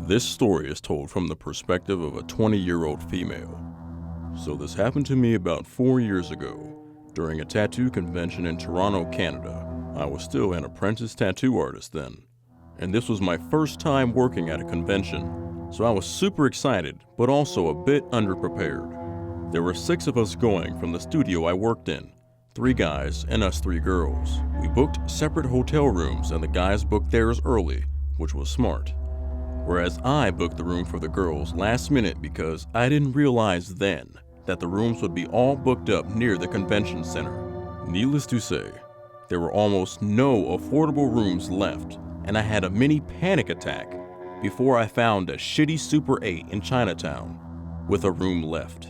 This story is told from the perspective of a 20-year-old female. So this happened to me about 4 years ago, during a tattoo convention in Toronto, Canada. I was still an apprentice tattoo artist then, and this was my first time working at a convention, so I was super excited, but also a bit underprepared. There were 6 of us going from the studio I worked in, 3 guys and us 3 girls. We booked separate hotel rooms and the guys booked theirs early, which was smart. Whereas I booked the room for the girls last minute because I didn't realize then that the rooms would be all booked up near the convention center. Needless to say, there were almost no affordable rooms left, and I had a mini panic attack before I found a shitty Super 8 in Chinatown with a room left.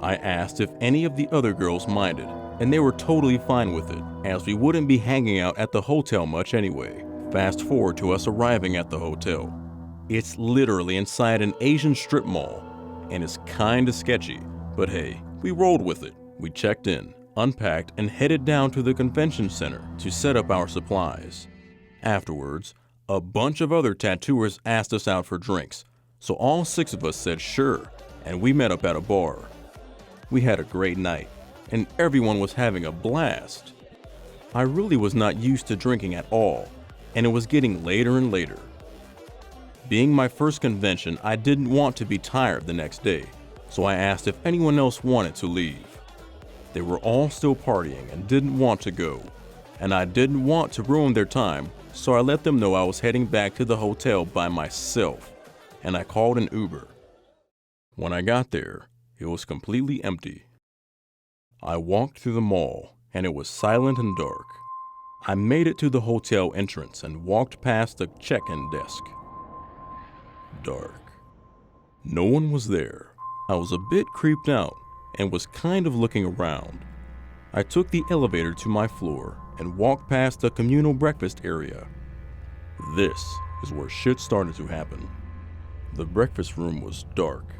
I asked if any of the other girls minded, and they were totally fine with it, as we wouldn't be hanging out at the hotel much anyway. Fast forward to us arriving at the hotel. It's literally inside an Asian strip mall, and it's kinda sketchy, but hey, we rolled with it. We checked in, unpacked, and headed down to the convention center to set up our supplies. Afterwards, a bunch of other tattooers asked us out for drinks, so all 6 of us said sure, and we met up at a bar. We had a great night, and everyone was having a blast. I really was not used to drinking at all, and it was getting later and later. Being my first convention, I didn't want to be tired the next day, so I asked if anyone else wanted to leave. They were all still partying and didn't want to go, and I didn't want to ruin their time, so I let them know I was heading back to the hotel by myself, and I called an Uber. When I got there, it was completely empty. I walked through the mall, and it was silent and dark. I made it to the hotel entrance and walked past the check-in desk. Dark. No one was there. I was a bit creeped out and was kind of looking around. I took the elevator to my floor and walked past the communal breakfast area. This is where shit started to happen. The breakfast room was dark,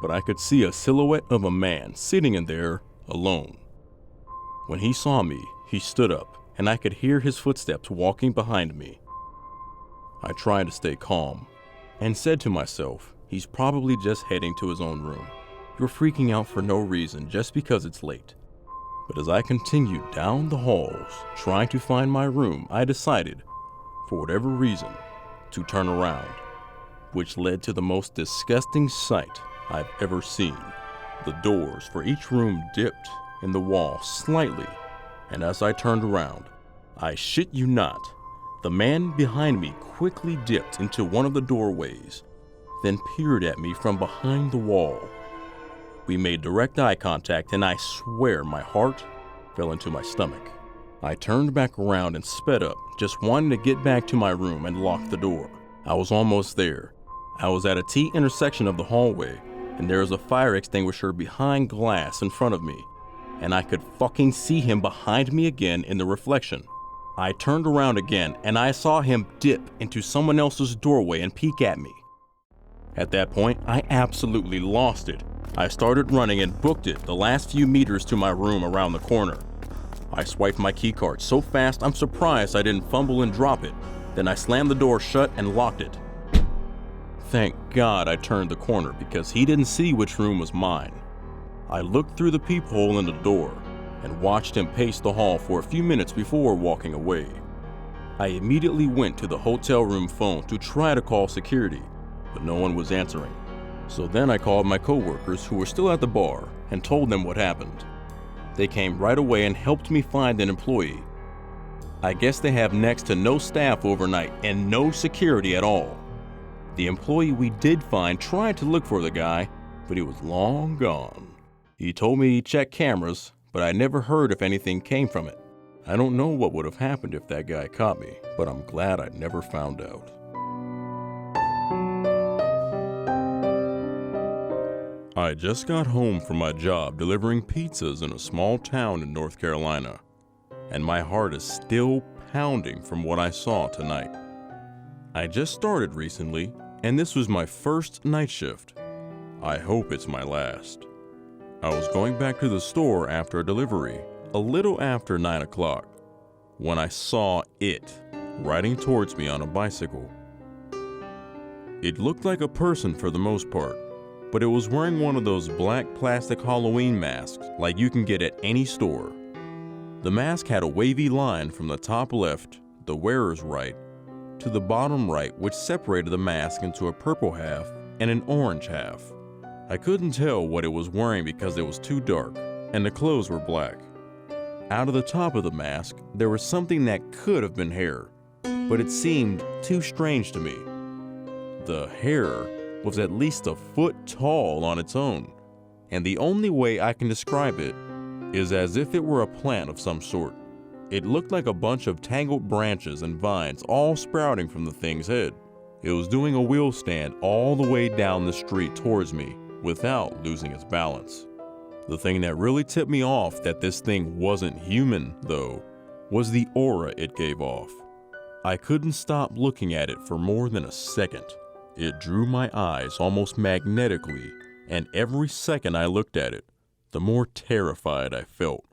but I could see a silhouette of a man sitting in there alone. When he saw me, he stood up, and I could hear his footsteps walking behind me. I tried to stay calm and said to myself, he's probably just heading to his own room. You're freaking out for no reason just because it's late. But as I continued down the halls, trying to find my room, I decided, for whatever reason, to turn around, which led to the most disgusting sight I've ever seen. The doors for each room dipped in the wall slightly, and as I turned around, I shit you not, the man behind me quickly dipped into one of the doorways, then peered at me from behind the wall. We made direct eye contact, and I swear my heart fell into my stomach. I turned back around and sped up, just wanting to get back to my room and lock the door. I was almost there. I was at a T intersection of the hallway, and there was a fire extinguisher behind glass in front of me, and I could fucking see him behind me again in the reflection. I turned around again, and I saw him dip into someone else's doorway and peek at me. At that point, I absolutely lost it. I started running and booked it the last few meters to my room around the corner. I swiped my keycard so fast I'm surprised I didn't fumble and drop it. Then I slammed the door shut and locked it. Thank God I turned the corner because he didn't see which room was mine. I looked through the peephole in the door and watched him pace the hall for a few minutes before walking away. I immediately went to the hotel room phone to try to call security, but no one was answering. So then I called my coworkers who were still at the bar and told them what happened. They came right away and helped me find an employee. I guess they have next to no staff overnight and no security at all. The employee we did find tried to look for the guy, but he was long gone. He told me he'd check cameras, but I never heard if anything came from it. I don't know what would have happened if that guy caught me, but I'm glad I never found out. I just got home from my job delivering pizzas in a small town in North Carolina, and my heart is still pounding from what I saw tonight. I just started recently, and this was my first night shift. I hope it's my last. I was going back to the store after a delivery, a little after 9 o'clock, when I saw it riding towards me on a bicycle. It looked like a person for the most part, but it was wearing one of those black plastic Halloween masks like you can get at any store. The mask had a wavy line from the top left, the wearer's right, to the bottom right, which separated the mask into a purple half and an orange half. I couldn't tell what it was wearing because it was too dark, and the clothes were black. Out of the top of the mask, there was something that could have been hair, but it seemed too strange to me. The hair was at least a foot tall on its own, and the only way I can describe it is as if it were a plant of some sort. It looked like a bunch of tangled branches and vines all sprouting from the thing's head. It was doing a wheel stand all the way down the street towards me without losing its balance. The thing that really tipped me off that this thing wasn't human, though, was the aura it gave off. I couldn't stop looking at it for more than a second. It drew my eyes almost magnetically, and every second I looked at it, the more terrified I felt.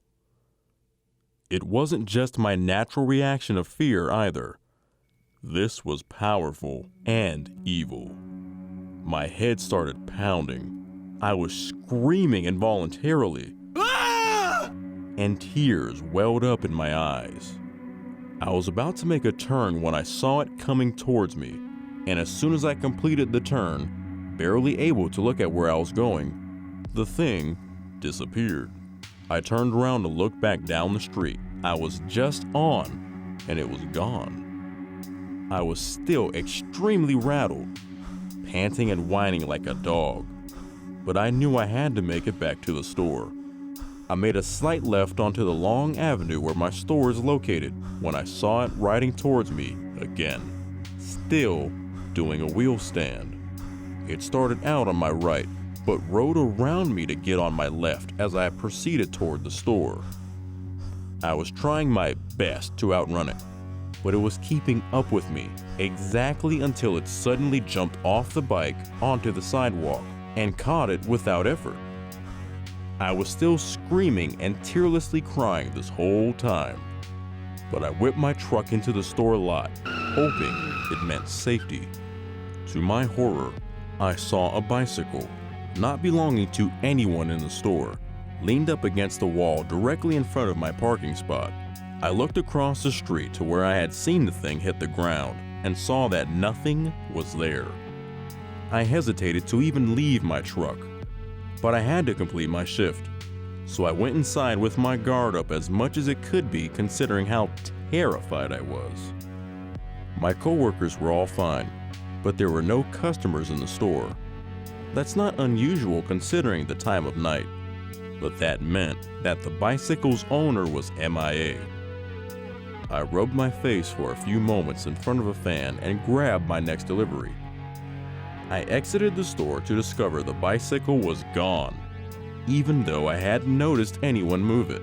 It wasn't just my natural reaction of fear either. This was powerful and evil. My head started pounding. I was screaming involuntarily, and tears welled up in my eyes. I was about to make a turn when I saw it coming towards me, and as soon as I completed the turn, barely able to look at where I was going, the thing disappeared. I turned around to look back down the street I was just on, and it was gone. I was still extremely rattled, panting and whining like a dog, but I knew I had to make it back to the store. I made a slight left onto the long avenue where my store is located when I saw it riding towards me again, still doing a wheel stand. It started out on my right, but rode around me to get on my left as I proceeded toward the store. I was trying my best to outrun it, but it was keeping up with me exactly until it suddenly jumped off the bike onto the sidewalk and caught it without effort. I was still screaming and tearlessly crying this whole time, but I whipped my truck into the store lot, hoping it meant safety. To my horror, I saw a bicycle, not belonging to anyone in the store, leaned up against the wall directly in front of my parking spot. I looked across the street to where I had seen the thing hit the ground and saw that nothing was there. I hesitated to even leave my truck, but I had to complete my shift, so I went inside with my guard up as much as it could be considering how terrified I was. My coworkers were all fine, but there were no customers in the store. That's not unusual considering the time of night, but that meant that the bicycle's owner was MIA. I rubbed my face for a few moments in front of a fan and grabbed my next delivery. I exited the store to discover the bicycle was gone, even though I hadn't noticed anyone move it.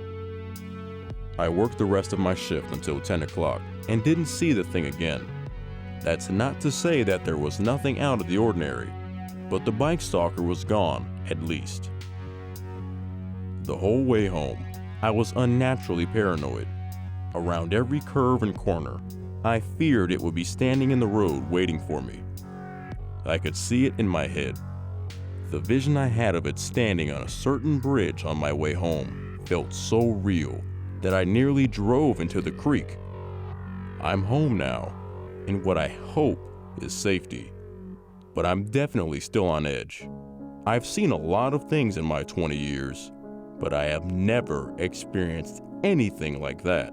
I worked the rest of my shift until 10 o'clock and didn't see the thing again. That's not to say that there was nothing out of the ordinary, but the bike stalker was gone, at least. The whole way home, I was unnaturally paranoid. Around every curve and corner, I feared it would be standing in the road waiting for me. I could see it in my head. The vision I had of it standing on a certain bridge on my way home felt so real that I nearly drove into the creek. I'm home now, in what I hope is safety, but I'm definitely still on edge. I've seen a lot of things in my 20 years, but I have never experienced anything like that.